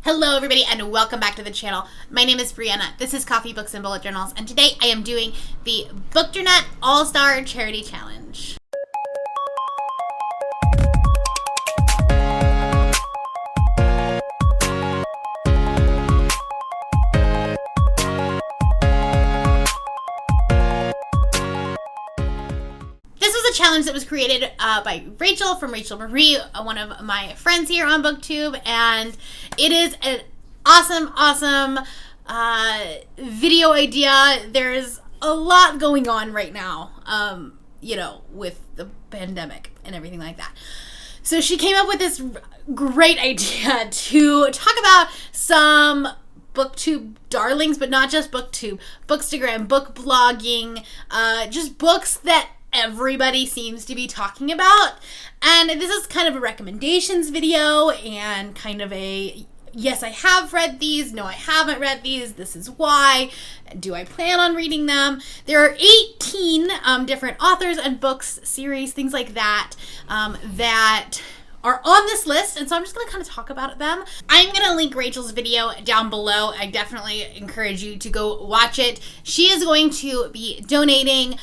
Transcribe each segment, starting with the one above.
Hello everybody and welcome back to the channel. My name is Brianna. This is Coffee, Books, and Bullet Journals, and today I am doing the Bookdernet All-Star Charity Challenge. Challenge that was created by Rachel from Rachel Marie, one of my friends here on BookTube, and it is an awesome video idea. There's a lot going on right now, with the pandemic and everything like that. So she came up with this great idea to talk about some BookTube darlings, but not just BookTube, Bookstagram, book blogging, just books that everybody seems to be talking about. And this is kind of a recommendations video and kind of a, yes, I have read these, no, I haven't read these, this is why, do I plan on reading them? There are 18 different authors and books, series, things like that, that are on this list, and so I'm just going to kind of talk about them. I'm going to link Rachel's video down below. I definitely encourage you to go watch it. She is going to be donating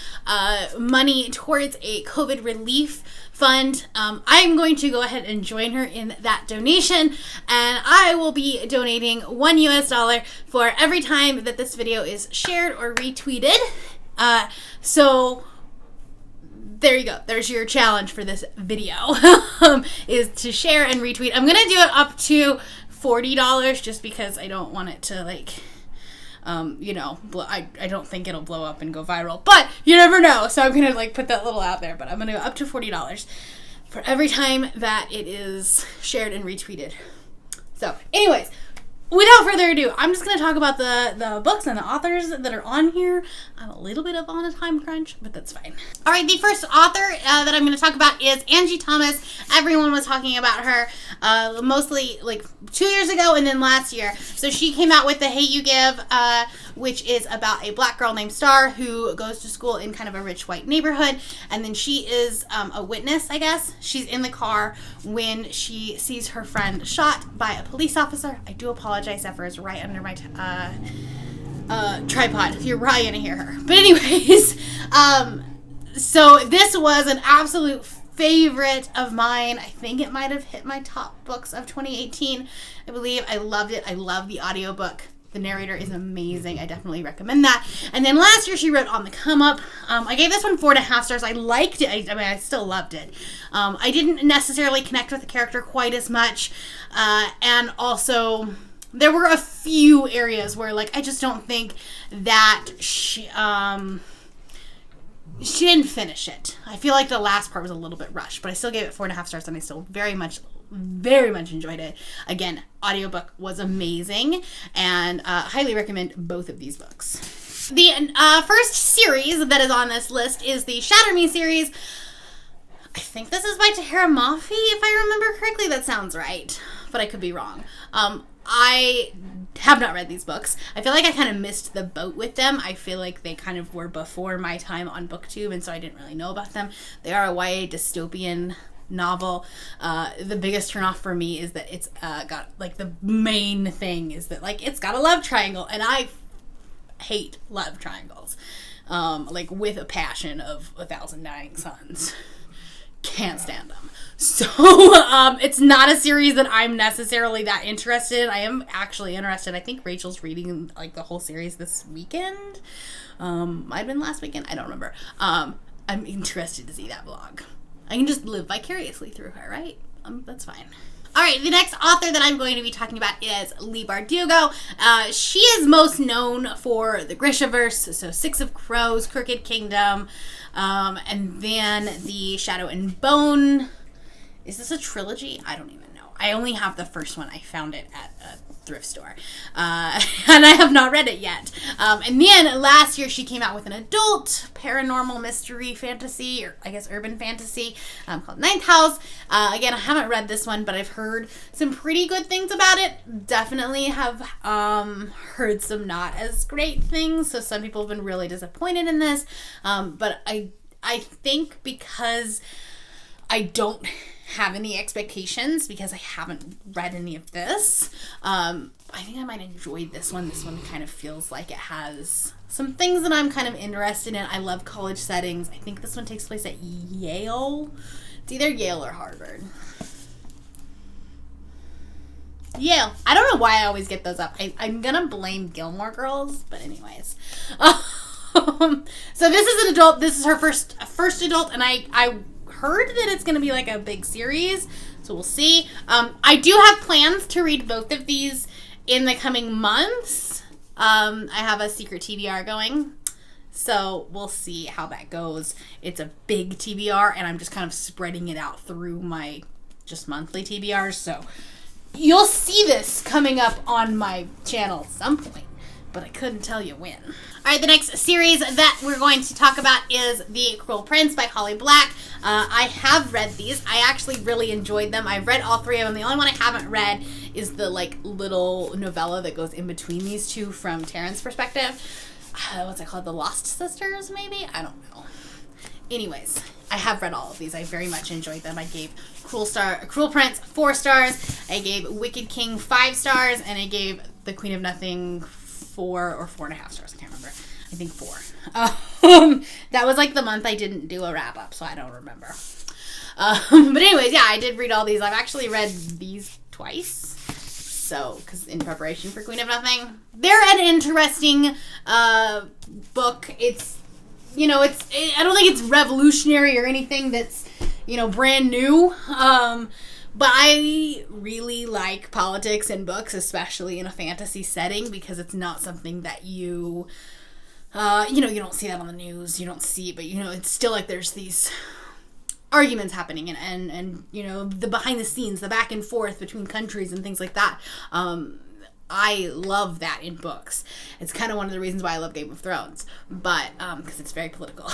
money towards a COVID relief fund. I'm going to go ahead and join her in that donation, and I will be donating $1 US for every time that this video is shared or retweeted. So there you go. There's your challenge for this video, is to share and retweet. I'm going to do it up to $40 just because I don't want it to, I don't think it'll blow up and go viral, but you never know. So I'm going to, put that little out there, but I'm going to go up to $40 for every time that it is shared and retweeted. So anyways, without further ado, I'm just going to talk about the books and the authors that are on here. I'm a little bit on a time crunch, but that's fine. All right, the first author that I'm going to talk about is Angie Thomas. Everyone was talking about her mostly 2 years ago and then last year. So she came out with The Hate You Give, which is about a black girl named Star who goes to school in kind of a rich white neighborhood. And then she is a witness, I guess. She's in the car when she sees her friend shot by a police officer. I do apologize. Zephyr is right under my tripod. You're probably gonna hear her. But anyways, so this was an absolute favorite of mine. I think it might have hit my top books of 2018. I believe. I loved it. I love the audiobook. The narrator is amazing. I definitely recommend that. And then last year she wrote On the Come Up. I gave this one 4.5 stars. I liked it. I still loved it. I didn't necessarily connect with the character quite as much. And also, there were a few areas where, I just don't think that she didn't finish it. I feel like the last part was a little bit rushed, but I still gave it 4.5 stars, and I still very much enjoyed it. Again, audiobook was amazing, and highly recommend both of these books. The first series that is on this list is the Shatter Me series. I think this is by Tahira Mafi, if I remember correctly. That sounds right, but I could be wrong. I have not read these books. I feel like I kind of missed the boat with them. I feel like they kind of were before my time on BookTube, and so I didn't really know about them. They are a YA dystopian novel. The biggest turnoff for me is that it's got, the main thing is that, it's got a love triangle, and I hate love triangles. With a passion of 1,000 Dying Suns. Can't stand them. So, it's not a series that I'm necessarily that interested in. I am actually interested. I think Rachel's reading, the whole series this weekend. Might have been last weekend. I don't remember. I'm interested to see that vlog. I can just live vicariously through her, right? That's fine. All right, the next author that I'm going to be talking about is Leigh Bardugo. She is most known for the Grishaverse, so Six of Crows, Crooked Kingdom, and then the Shadow and Bone. Is this a trilogy? I don't even know. I only have the first one. I found it at a thrift store, and I have not read it yet. And then last year she came out with an adult paranormal mystery fantasy, or I guess urban fantasy, called Ninth House. Again, I haven't read this one, but I've heard some pretty good things about it. Definitely have heard some not as great things, so some people have been really disappointed in this. But I think because I don't have any expectations because I haven't read any of this. I think I might enjoy this one. This one kind of feels like it has some things that I'm kind of interested in. I love college settings. I think this one takes place at Yale. It's either Yale or Harvard. Yale. I don't know why I always get those up. I'm gonna blame Gilmore Girls, but anyways. So this is an adult. This is her first adult, and I heard that it's gonna be like a big series, so we'll see. I do have plans to read both of these in the coming months. I have a secret TBR going, so we'll see how that goes. It's a big TBR, and I'm just kind of spreading it out through my just monthly TBRs, so you'll see this coming up on my channel at some point, but I couldn't tell you when. All right, the next series that we're going to talk about is The Cruel Prince by Holly Black. I have read these. I actually really enjoyed them. I've read all three of them. The only one I haven't read is the like little novella that goes in between these two from Taryn's perspective. What's it called? The Lost Sisters, maybe? I don't know. Anyways, I have read all of these. I very much enjoyed them. I gave Cruel Prince 4 stars. I gave Wicked King 5 stars, and I gave The Queen of Nothing 4 or 4.5 stars. I can't remember. I think 4. That was like the month I didn't do a wrap up, so I don't remember. But anyways, yeah, I did read all these. I've actually read these twice. So, because in preparation for Queen of Nothing, they're an interesting book. It's, I don't think it's revolutionary or anything that's, brand new. But I really like politics in books, especially in a fantasy setting, because it's not something that you don't see that on the news. You don't see, but it's still like there's these arguments happening and the behind the scenes, the back and forth between countries and things like that. I love that in books. It's kind of one of the reasons why I love Game of Thrones, but because it's very political.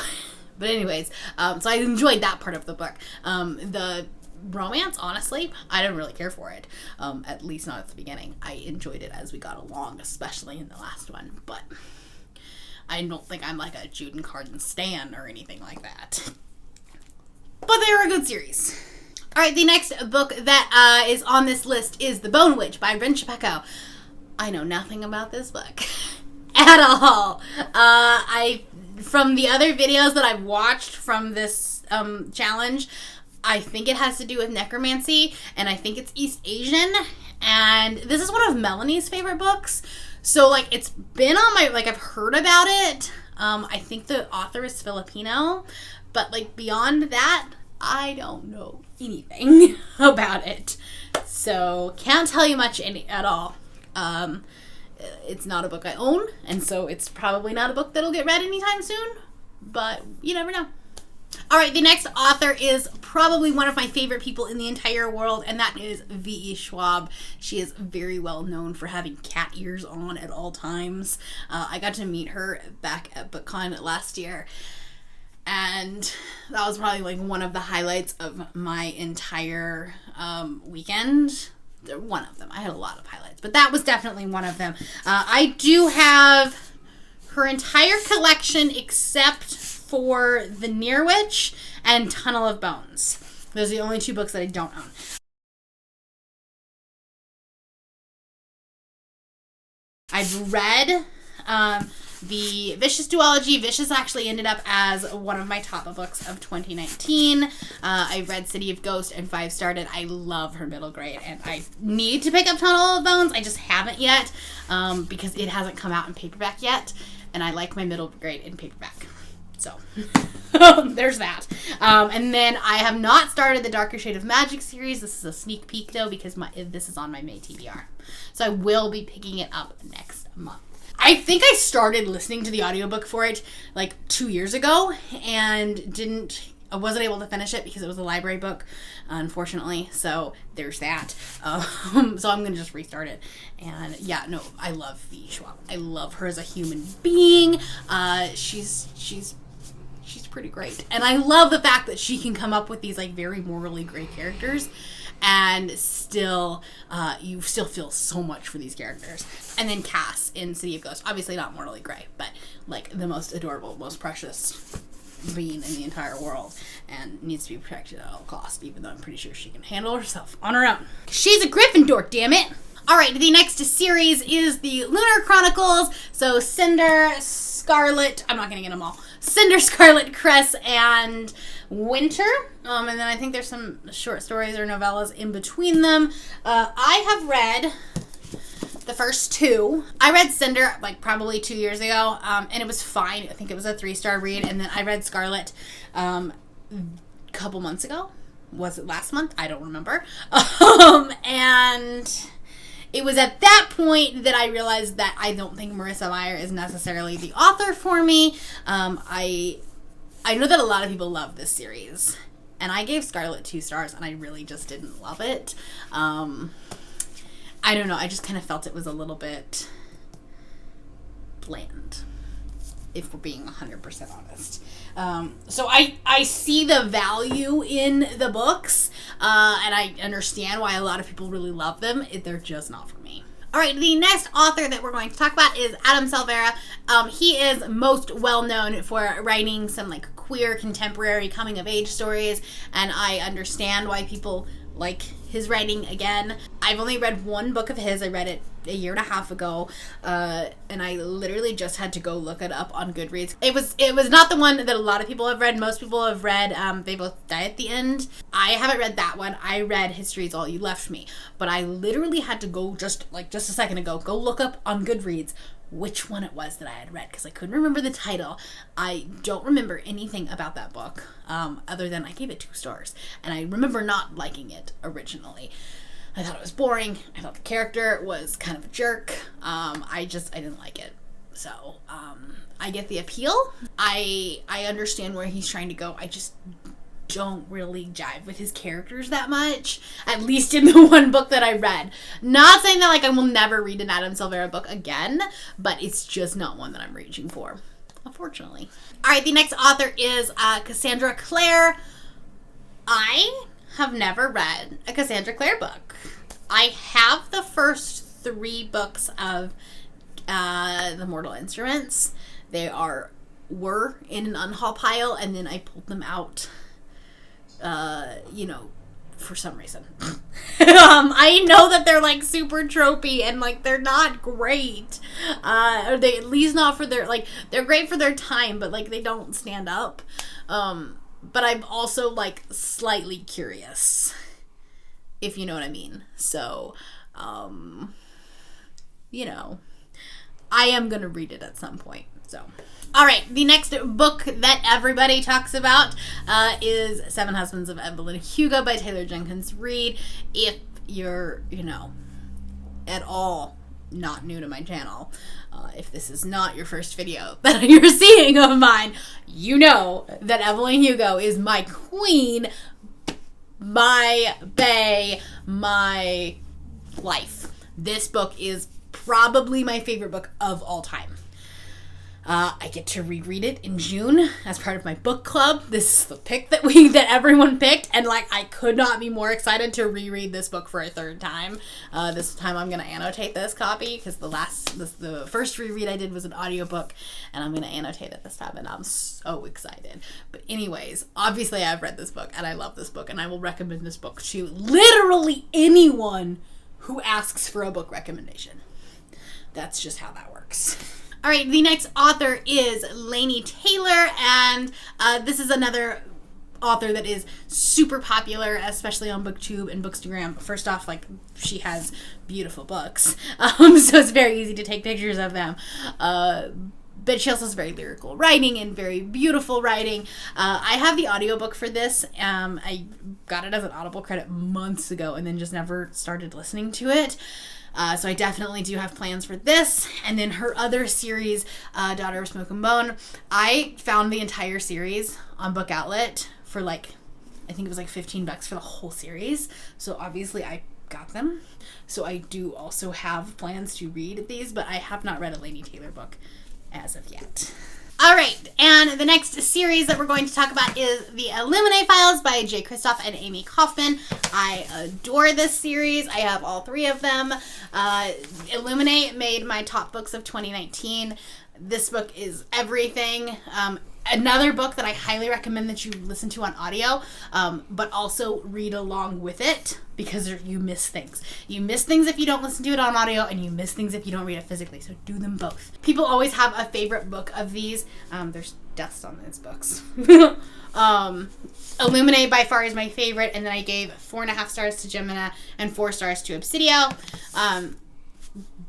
But anyways, so I enjoyed that part of the book. The romance, honestly, I didn't really care for it, at least not at the beginning. I enjoyed it as we got along, especially in the last one, but I don't think I'm like a Jude and Carden stan or anything like that. But they're a good series. All right, the next book that is on this list is The Bone Witch by Rin Chapeko. I know nothing about this book at all. From the other videos that I've watched from this challenge, I think it has to do with necromancy, and I think it's East Asian, and this is one of Melanie's favorite books, so, it's been on my, I've heard about it. I think the author is Filipino, but, beyond that, I don't know anything about it, so can't tell you much at all. It's not a book I own, and so it's probably not a book that'll get read anytime soon, but you never know. All right, the next author is probably one of my favorite people in the entire world, and that is V.E. Schwab. She is very well known for having cat ears on at all times. I got to meet her back at BookCon last year, and that was probably one of the highlights of my entire weekend. One of them. I had a lot of highlights, but that was definitely one of them. I do have her entire collection except for The Near Witch and Tunnel of Bones. Those are the only 2 books that I don't own. I've read the Vicious duology. Vicious actually ended up as one of my top books of 2019. I read City of Ghost and 5-starred it. I love her middle grade, and I need to pick up Tunnel of Bones. I just haven't yet because it hasn't come out in paperback yet, and I like my middle grade in paperback. So, there's that. And then I have not started the Darker Shade of Magic series. This is a sneak peek, though, because this is on my May TBR. So I will be picking it up next month. I think I started listening to the audiobook for it 2 years ago and I wasn't able to finish it because it was a library book, unfortunately. So there's that. So I'm going to just restart it. And yeah, no, I love V. Schwab. I love her as a human being. She's pretty great. And I love the fact that she can come up with these very morally gray characters and still you still feel so much for these characters. And then Cass in City of Ghosts, obviously not morally gray, but the most adorable, most precious being in the entire world and needs to be protected at all costs, even though I'm pretty sure she can handle herself on her own. She's a Gryffindor, damn it! Alright, the next series is the Lunar Chronicles. So Cinder, Scarlet, I'm not going to get them all. Cinder, Scarlet, Cress, and Winter. And then I think there's some short stories or novellas in between them. I have read the first two. I read Cinder like probably 2 years ago, and it was fine. I think it was a 3-star read. And then I read Scarlet a couple months ago. Was it last month? I don't remember. And it was at that point that I realized that I don't think Marissa Meyer is necessarily the author for me. I know that a lot of people love this series, and I gave Scarlet 2 stars, and I really just didn't love it. I don't know. I just kind of felt it was a little bit bland, if we're being 100% honest. So I see the value in the books, and I understand why a lot of people really love them. They're just not for me. All right, the next author that we're going to talk about is Adam Silveira. He is most well known for writing some like queer contemporary coming of age stories, and I understand why people like his writing. Again, I've only read one book of his. I read it a year and a half ago, and I literally just had to go look it up on Goodreads. It was not the one that a lot of people have read. Most people have read They Both Die at the End. I haven't read that one. I read History's All You Left Me, but I literally had to go just a second ago, go look up on Goodreads which one it was that I had read, because I couldn't remember the title. I don't remember anything about that book, other than I gave it 2 stars, and I remember not liking it originally. I thought it was boring. I thought the character was kind of a jerk. I didn't like it. So, I get the appeal. I understand where he's trying to go. I just don't really jive with his characters that much, at least in the one book that I read. Not saying that like I will never read an Adam Silveira book again, but it's just not one that I'm reaching for, unfortunately. All right, the next author is Cassandra Clare. I have never read a Cassandra Clare book. I have the first 3 books of The Mortal Instruments. They were in an unhaul pile, and then I pulled them out for some reason. I know that they're like super tropey and like they're not great. Or they at least not for their they're great for their time, but like they don't stand up. But I'm also like slightly curious, if you know what I mean. So, I am gonna read it at some point. So. Alright, the next book that everybody talks about is Seven Husbands of Evelyn Hugo by Taylor Jenkins Reid. If you're, at all not new to my channel, if this is not your first video that you're seeing of mine, you know that Evelyn Hugo is my queen, my bae, my life. This book is probably my favorite book of all time. I get to reread it in June as part of my book club. This is the pick that everyone picked, and I could not be more excited to reread this book for a 3rd time. This time I'm gonna annotate this copy because the first reread I did was an audiobook, and I'm gonna annotate it this time, and I'm so excited. But anyways, obviously I've read this book and I love this book, and I will recommend this book to literally anyone who asks for a book recommendation. That's just how that works. All right, the next author is Laini Taylor, and this is another author that is super popular, especially on BookTube and Bookstagram. First off, she has beautiful books, so it's very easy to take pictures of them. But she also has very lyrical writing and very beautiful writing. I have the audiobook for this. I got it as an Audible credit months ago and then just never started listening to it. So I definitely do have plans for this. And then her other series, Daughter of Smoke and Bone, I found the entire series on Book Outlet for I think it was $15 for the whole series. So obviously I got them. So I do also have plans to read these, but I have not read a Laini Taylor book as of yet. All right, and the next series that we're going to talk about is the Illuminate Files by Jay Kristoff and Amy Kaufman. I adore this series. I have all 3 of them. Illuminate made my top books of 2019. This book is everything. Another book that I highly recommend that you listen to on audio, but also read along with it, because you miss things. You miss things if you don't listen to it on audio, and you miss things if you don't read it physically. So do them both. People always have a favorite book of these. There's dust on these books. Illuminate by far is my favorite, and then I gave 4.5 stars to Gemina and 4 stars to Obsidio.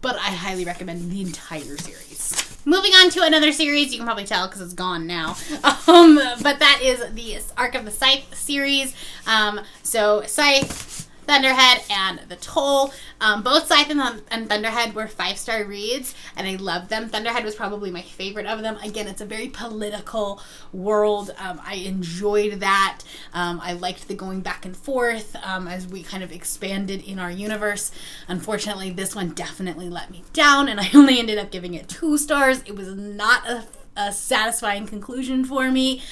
But I highly recommend the entire series. Moving on to another series, you can probably tell because it's gone now. But that is the Arc of the Scythe series. So Scythe, Thunderhead, and The Toll. Both Scythe and Thunderhead were 5-star reads, and I loved them. Thunderhead was probably my favorite of them. Again, it's a very political world. I enjoyed that. I liked the going back and forth as we kind of expanded in our universe. Unfortunately, this one definitely let me down, and I only ended up giving it 2 stars. It was not a satisfying conclusion for me.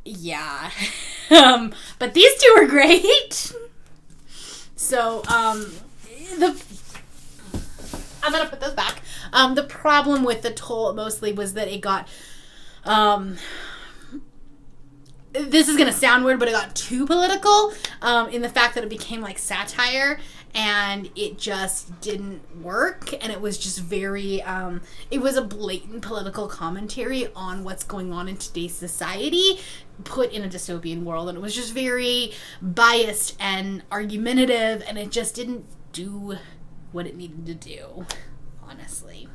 Yeah. But these two are great. So, I'm gonna put those back. The problem with The Toll mostly was that it got, this is gonna sound weird, but it got too political, in the fact that it became like satire, and it just didn't work, and it was just very, it was a blatant political commentary on what's going on in today's society, put in a dystopian world, and it was just very biased and argumentative, and it just didn't do what it needed to do, honestly.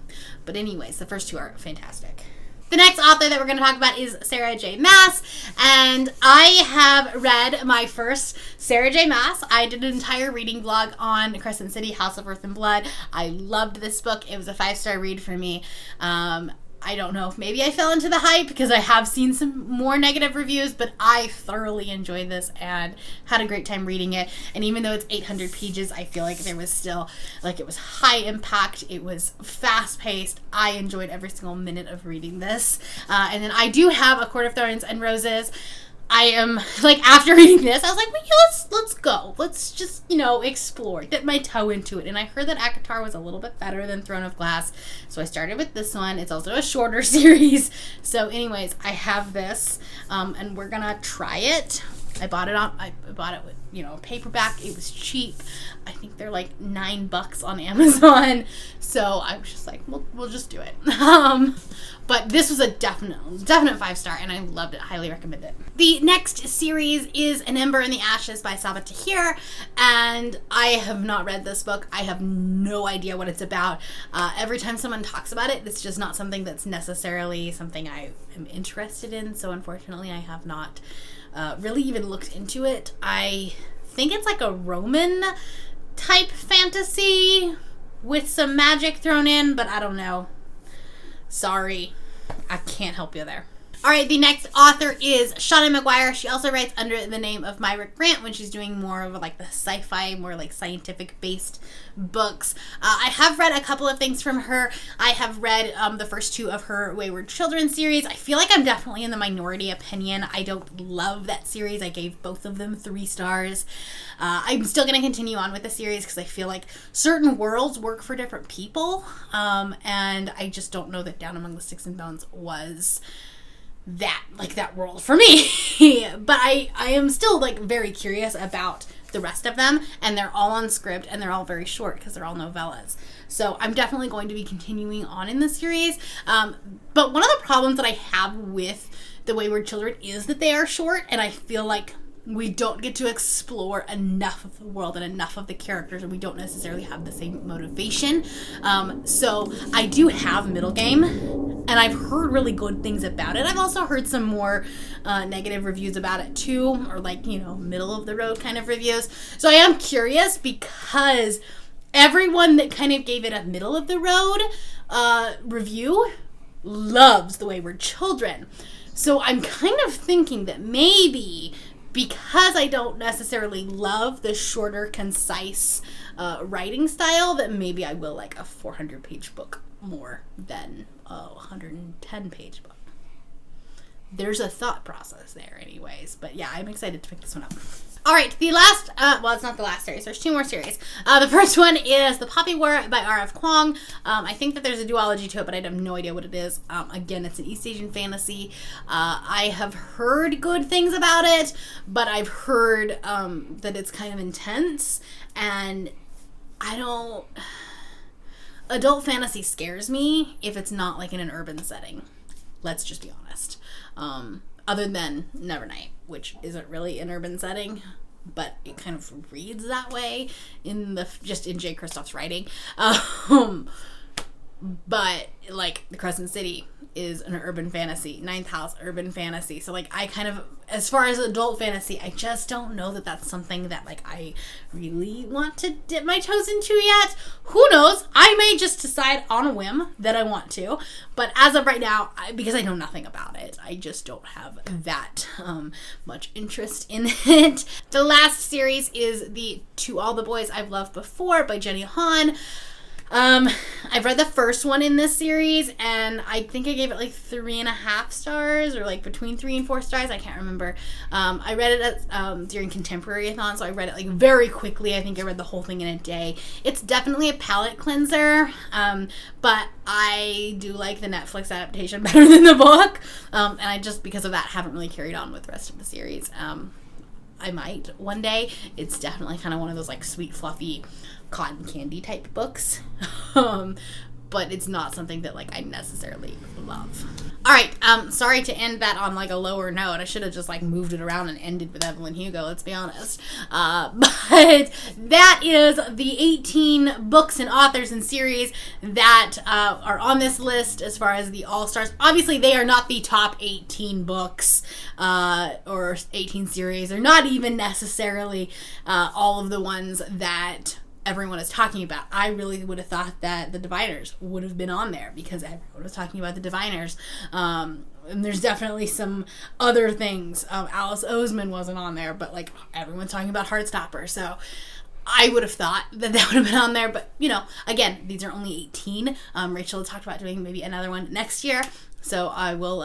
But anyways, the first 2 are fantastic. The next author that we're going to talk about is Sarah J Maas, and I have read my first Sarah J Maas. I did an entire reading vlog on Crescent City, House of Earth and Blood. I loved this book. It was a 5-star read for me. I don't know if maybe I fell into the hype because I have seen some more negative reviews, but I thoroughly enjoyed this and had a great time reading it. And even though it's 800 pages, I feel like there was still, like, it was high impact. It was fast paced. I enjoyed every single minute of reading this. And then I do have A Court of Thorns and Roses. I am, like, after reading this, I was like, well, yeah, let's go. Let's just, explore, dip my toe into it. And I heard that ACOTAR was a little bit better than Throne of Glass, so I started with this one. It's also a shorter series. So anyways, I have this, and we're gonna try it. I bought it with, paperback. It was cheap. I think they're like $9 on Amazon. So I was just like, we'll just do it. But this was a definite 5-star, and I loved it. Highly recommend it. The next series is An Ember in the Ashes by Sabaa Tahir, and I have not read this book. I have no idea what it's about. Every time someone talks about it, it's just not something that's necessarily something I am interested in. So unfortunately, I have not really even looked into it. I think it's like a Roman type fantasy with some magic thrown in, but I don't know. Sorry, I can't help you there. All right, the next author is Shauna McGuire. She also writes under the name of Myrick Grant when she's doing more of like the sci-fi, more like scientific-based books. I have read a couple of things from her. I have read the first 2 of her Wayward Children series. I feel like I'm definitely in the minority opinion. I don't love that series. I gave both of them 3 stars. I'm still going to continue on with the series because I feel like certain worlds work for different people, and I just don't know that Down Among the Sticks and Bones was that world for me. But I am still like very curious about the rest of them, and they're all on script, and they're all very short because they're all novellas. So I'm definitely going to be continuing on in the series. But one of the problems that I have with the Wayward Children is that they are short, and I feel like we don't get to explore enough of the world and enough of the characters, and we don't necessarily have the same motivation. So I do have Middle Game, and I've heard really good things about it. I've also heard some more negative reviews about it too, or like, middle of the road kind of reviews. So I am curious because everyone that kind of gave it a middle of the road review loves The Wayward Children. So I'm kind of thinking that maybe because I don't necessarily love the shorter, concise writing style, that maybe I will like a 400-page book more than a 110-page book. there's a thought process there anyways. But yeah, I'm excited to pick this one up. All right, the last, well, it's not the last series. There's 2 more series. The first one is The Poppy War by R.F. Kuang. I think that there's a duology to it, but I have no idea what it is. Again, it's an East Asian fantasy. I have heard good things about it, but I've heard that it's kind of intense, and adult fantasy scares me if it's not like in an urban setting. Let's just be honest. Other than Nevernight, which isn't really an urban setting, but it kind of reads that way in J. Kristoff's writing. But like the Crescent City is an urban fantasy, Ninth House urban fantasy. So like I kind of, as far as adult fantasy, I just don't know that that's something that like I really want to dip my toes into yet. Who knows? I may just decide on a whim that I want to. But as of right now, because I know nothing about it, I just don't have that much interest in it. The last series is the To All the Boys I've Loved Before by Jenny Han. I've read the first one in this series, and I think I gave it like 3.5 stars, or like between 3 and 4 stars. I can't remember. I read it during Contemporary-a-thon, so I read it like very quickly. I think I read the whole thing in a day. It's definitely a palate cleanser, but I do like the Netflix adaptation better than the book, and I just, because of that, haven't really carried on with the rest of the series. I might one day. It's definitely kind of one of those like sweet, fluffy cotton candy type books. But it's not something that like I necessarily love. All right, sorry to end that on like a lower note. I should have just like moved it around and ended with Evelyn Hugo, let's be honest. But that is the 18 books and authors and series that are on this list as far as the all-stars. Obviously, they are not the top 18 books or 18 series, or not even necessarily all of the ones that everyone is talking about. I really would have thought that the Diviners would have been on there, because everyone was talking about the Diviners. And there's definitely some other things. Alice Oseman wasn't on there, but like everyone's talking about Heartstopper. So I would have thought that would have been on there. But, you know, again, these are only 18. Rachel talked about doing maybe another one next year. So I will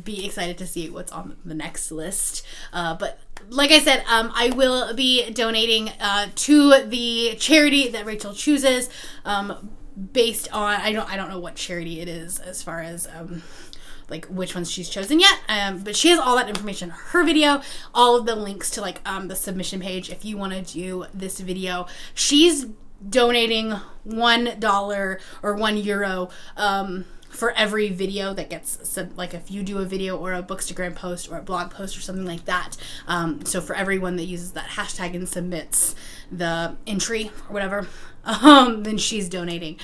be excited to see what's on the next list. But like I said, I will be donating to the charity that Rachel chooses, based on, I don't know what charity it is as far as like which ones she's chosen yet, but she has all that information in her video, all of the links to like the submission page if you want to do this video. She's donating $1 or €1 for every video that gets like if you do a video or a Bookstagram post or a blog post or something like that. So for everyone that uses that hashtag and submits the entry or whatever, then she's donating,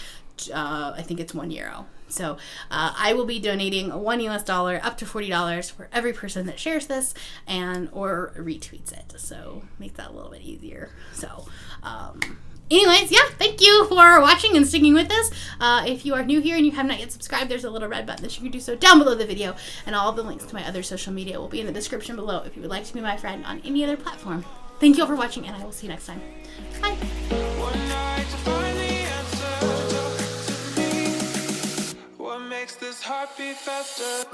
I think it's €1. So I will be donating $1 up to $40 for every person that shares this and or retweets it. So make that a little bit easier. So anyways, yeah, thank you for watching and sticking with us. If you are new here and you have not yet subscribed, there's a little red button that you can do so down below the video, and all of the links to my other social media will be in the description below if you would like to be my friend on any other platform. Thank you all for watching, and I will see you next time. Bye. What makes this heart beat faster?